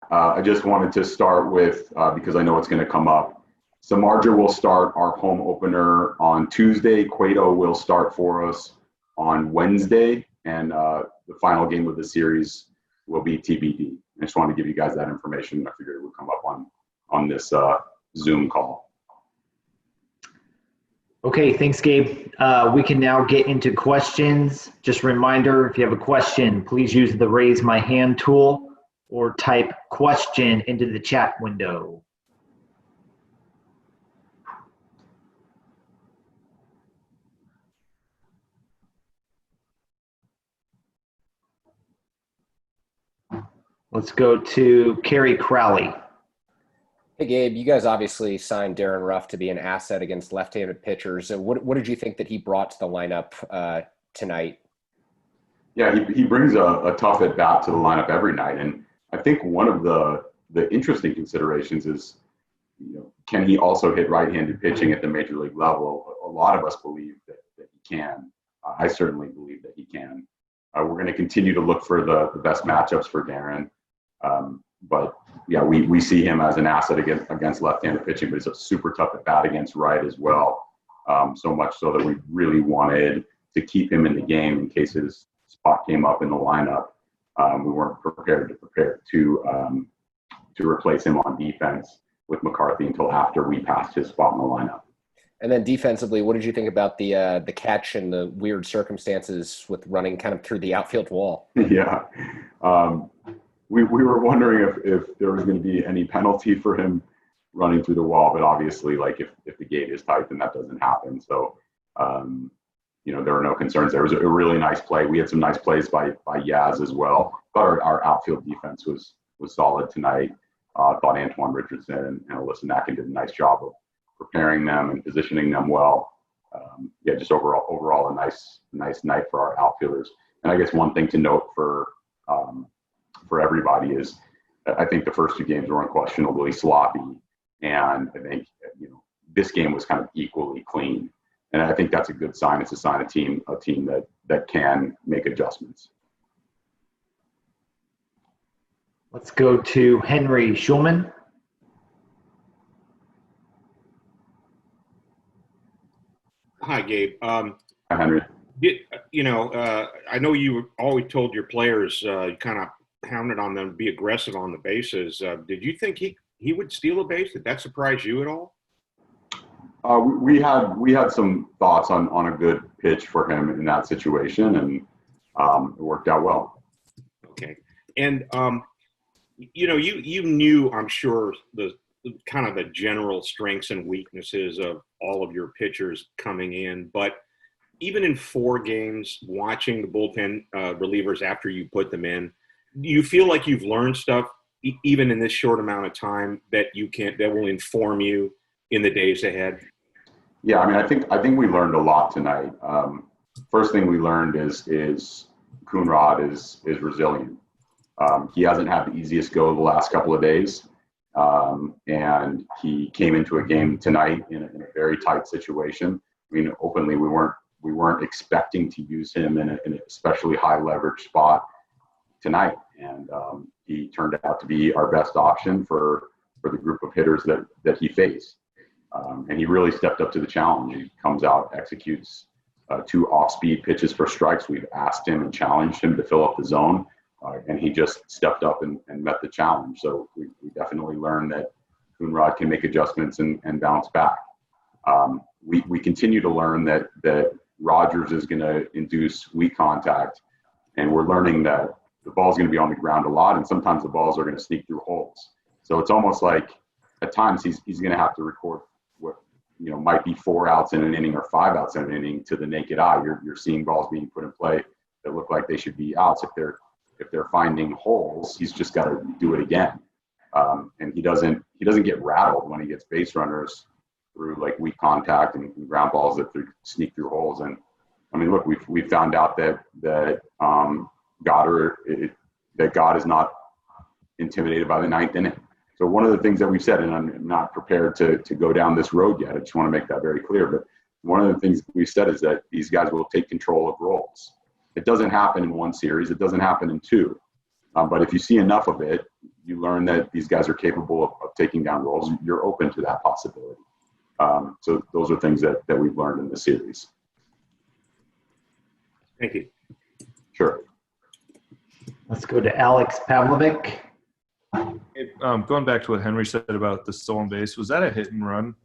I just wanted to start with, because I know it's going to come up, Samardzija will start our home opener on Tuesday. Cueto will start for us on Wednesday, and the final game of the series will be TBD. I just wanted to give you guys that information. I figured it would come up on this Zoom call. Okay, thanks, Gabe. We can now get into questions. Just a reminder, if you have a question, please use the raise my hand tool or type question into the chat window. Let's go to Kerry Crowley. Hey, Gabe, you guys obviously signed Darren Ruff to be an asset against left-handed pitchers. What did you think that he brought to the lineup tonight? Yeah, he brings a tough at-bat to the lineup every night. And I think one of the interesting considerations is, can he also hit right-handed pitching at the major league level? A lot of us believe that he can. I certainly believe that he can. We're going to continue to look for the best matchups for Darren. But yeah, we see him as an asset against left-handed pitching, but it's a super tough at bat against right as well. So much so that we really wanted to keep him in the game in case his spot came up in the lineup. We weren't prepared to replace him on defense with McCarthy until after we passed his spot in the lineup. And then defensively, what did you think about the catch and the weird circumstances with running kind of through the outfield wall? Yeah. We were wondering if there was going to be any penalty for him running through the wall, but obviously, like if the gate is tight, then that doesn't happen. So, there were no concerns. There was a really nice play. We had some nice plays by Yaz as well. But our outfield defense was solid tonight. I thought Antoine Richardson and Alyssa Nacken did a nice job of preparing them and positioning them well. Just overall a nice night for our outfielders. And I guess one thing to note for everybody is I think the first two games were unquestionably sloppy, and I think this game was kind of equally clean, and I think that's a good sign. It's a sign of a team that can make adjustments. Let's go to Henry Schulman. Hi, Gabe. Hi, Henry. I know you always told your players, you kind of pounded on them to be aggressive on the bases. Did you think he would steal a base? Did that surprise you at all? We had some thoughts on a good pitch for him in that situation, and it worked out well. Okay, and you knew, I'm sure, the kind of the general strengths and weaknesses of all of your pitchers coming in, but even in 4 games, watching the bullpen relievers after you put them in, do you feel like you've learned stuff even in this short amount of time that will inform you in the days ahead? Yeah, I mean, I think we learned a lot tonight. First thing we learned is Coonrod is resilient. He hasn't had the easiest go the last couple of days, and he came into a game tonight in a very tight situation. I mean, openly we weren't expecting to use him in an especially high leverage spot tonight, and he turned out to be our best option for the group of hitters that he faced, and he really stepped up to the challenge. He comes out, executes 2 off-speed pitches for strikes. We've asked him and challenged him to fill up the zone, and he just stepped up and met the challenge. So we definitely learned that Coonrod can make adjustments and bounce back. We continue to learn that Rogers is going to induce weak contact, and we're learning that the ball's going to be on the ground a lot, and sometimes the balls are going to sneak through holes. So it's almost like at times he's going to have to record what might be 4 outs in an inning or 5 outs in an inning to the naked eye. You're seeing balls being put in play that look like they should be outs. If they're finding holes, he's just got to do it again. And he doesn't get rattled when he gets base runners through like weak contact and ground balls that sneak through holes. And I mean, look, we found out that God is not intimidated by the 9th inning. So one of the things that we've said, and I'm not prepared to go down this road yet, I just want to make that very clear, but one of the things we've said is that these guys will take control of roles. It doesn't happen in 1 series. It doesn't happen in 2. But if you see enough of it, you learn that these guys are capable of taking down roles, you're open to that possibility. So those are things that we've learned in the series. Thank you. Sure. Let's go to Alex Pavlovic. Going back to what Henry said about the stolen base, was that a hit and run,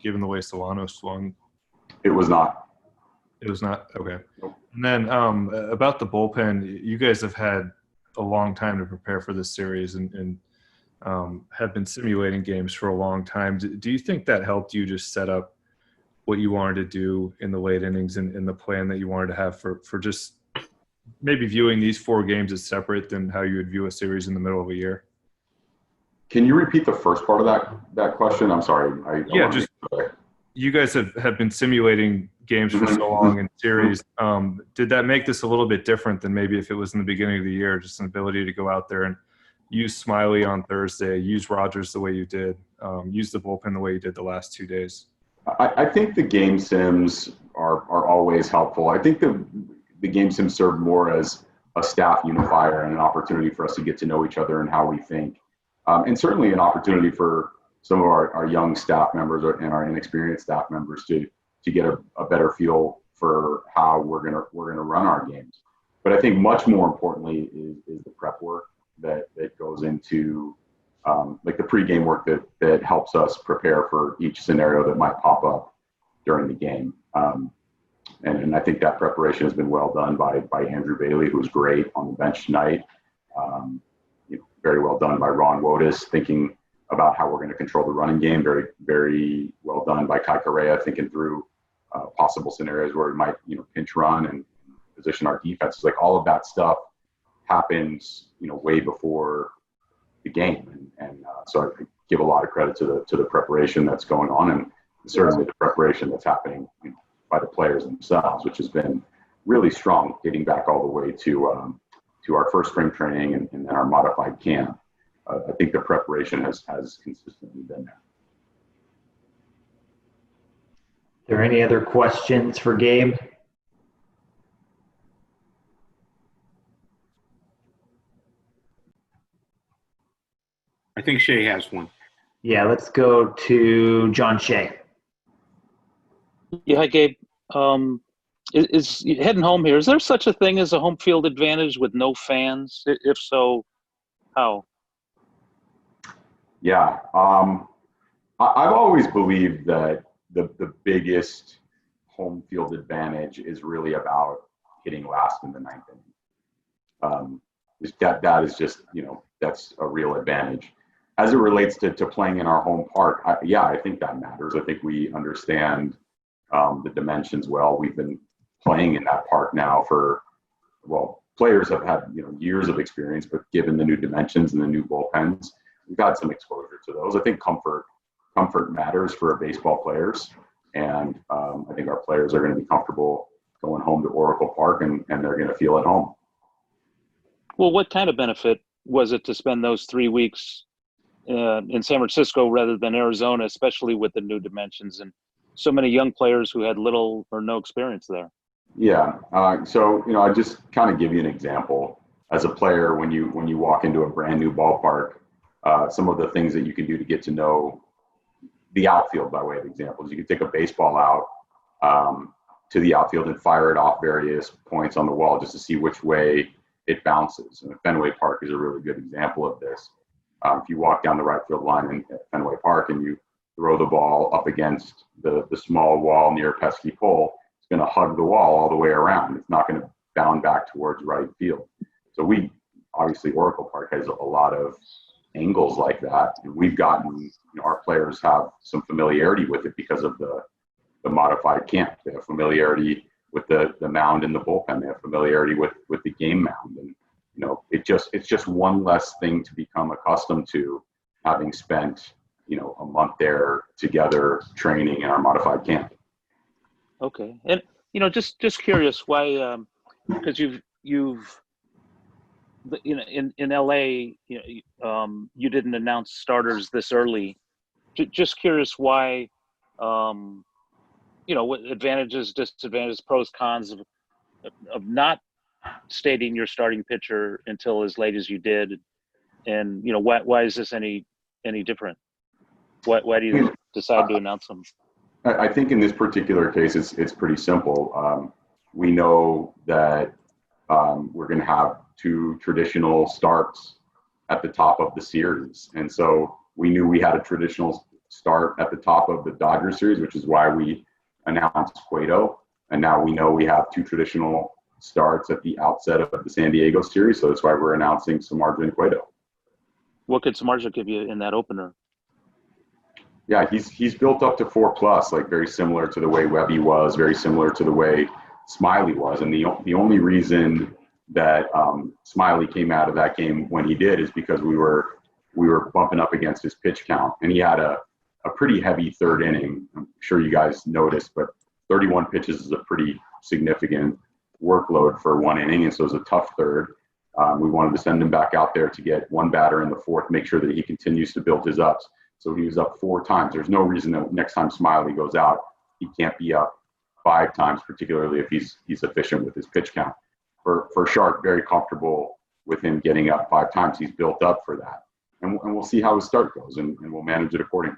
given the way Solano swung? It was not. It was not? Okay. Nope. And then about the bullpen, you guys have had a long time to prepare for this series and have been simulating games for a long time. Do you think that helped you just set up what you wanted to do in the late innings and in the plan that you wanted to have for just maybe viewing these 4 games as separate than how you would view a series in the middle of a year? Can you repeat the first part of that question? I'm sorry. You guys have been simulating games for so long in series. Did that make this a little bit different than maybe if it was in the beginning of the year, just an ability to go out there and use Smiley on Thursday, use Rogers the way you did, use the bullpen the way you did the last 2 days? I think the game sims are always helpful. I think the game sims serve more as a staff unifier and an opportunity for us to get to know each other and how we think. And certainly an opportunity for some of our young staff members and our inexperienced staff members to get a better feel for how we're gonna run our games. But I think much more importantly is the prep work that goes into like the pregame work that helps us prepare for each scenario that might pop up during the game. And I think that preparation has been well done by Andrew Bailey, who's great on the bench tonight. Very well done by Ron Wotus, thinking about how we're going to control the running game. Very, very well done by Kai Correa, thinking through possible scenarios where we might, pinch run and position our defenses. Like all of that stuff happens, way before the game. And so I give a lot of credit to the preparation that's going on, and certainly the preparation that's happening by the players themselves, which has been really strong, getting back all the way to our first spring training and then our modified camp. I think the preparation has consistently been there. Are there any other questions for Gabe? I think Shay has one. Yeah, let's go to John Shea. Yeah, hi, Gabe. Is heading home here, is there such a thing as a home field advantage with no fans? If so, how? Yeah. I've always believed that the biggest home field advantage is really about hitting last in the 9th inning. That is just, that's a real advantage. As it relates to playing in our home park, I think that matters. I think we understand the dimensions well. We've been playing in that park now players have had years of experience, but given the new dimensions and the new bullpens, we've had some exposure to those. I think comfort matters for baseball players, and I think our players are going to be comfortable going home to Oracle Park, and they're going to feel at home. Well, what kind of benefit was it to spend those 3 weeks in San Francisco rather than Arizona, especially with the new dimensions and so many young players who had little or no experience there? Yeah. So, I just kind of give you an example. As a player, when you walk into a brand new ballpark, some of the things that you can do to get to know the outfield, by way of examples, you can take a baseball out to the outfield and fire it off various points on the wall just to see which way it bounces. And Fenway Park is a really good example of this. If you walk down the right field line at Fenway Park and you throw the ball up against the small wall near a pesky pole, it's going to hug the wall all the way around. It's not going to bound back towards right field. So obviously Oracle Park has a lot of angles like that, and we've gotten, our players have some familiarity with it because of the modified camp. They have familiarity with the mound and the bullpen. They have familiarity with the game mound, and it's just one less thing to become accustomed to, having spent a month there together training in our modified camp. Okay. And, just curious why, because you've in LA, you didn't announce starters this early. Just curious why, what advantages, disadvantages, pros, cons of not stating your starting pitcher until as late as you did. And why is this any different? Why do you decide to announce them? I think in this particular case, it's pretty simple. We know that we're going to have two traditional starts at the top of the series, and so we knew we had a traditional start at the top of the Dodgers series, which is why we announced Cueto. And now we know we have two traditional starts at the outset of the San Diego series, so that's why we're announcing Samardzija and Cueto. What could Samardzija give you in that opener? Yeah, he's built up to 4+, like very similar to the way Webby was, very similar to the way Smiley was. And the only reason that Smiley came out of that game when he did is because we were bumping up against his pitch count, and he had a pretty heavy third inning. I'm sure you guys noticed, but 31 pitches is a pretty significant workload for one inning, and so it was a tough third. We wanted to send him back out there to get one batter in the fourth, make sure that he continues to build his ups. So he was up 4 times. There's no reason that next time Smiley goes out, he can't be up 5 times, particularly if he's efficient with his pitch count. For Shark, very comfortable with him getting up 5 times. He's built up for that. And we'll see how his start goes, and we'll manage it accordingly.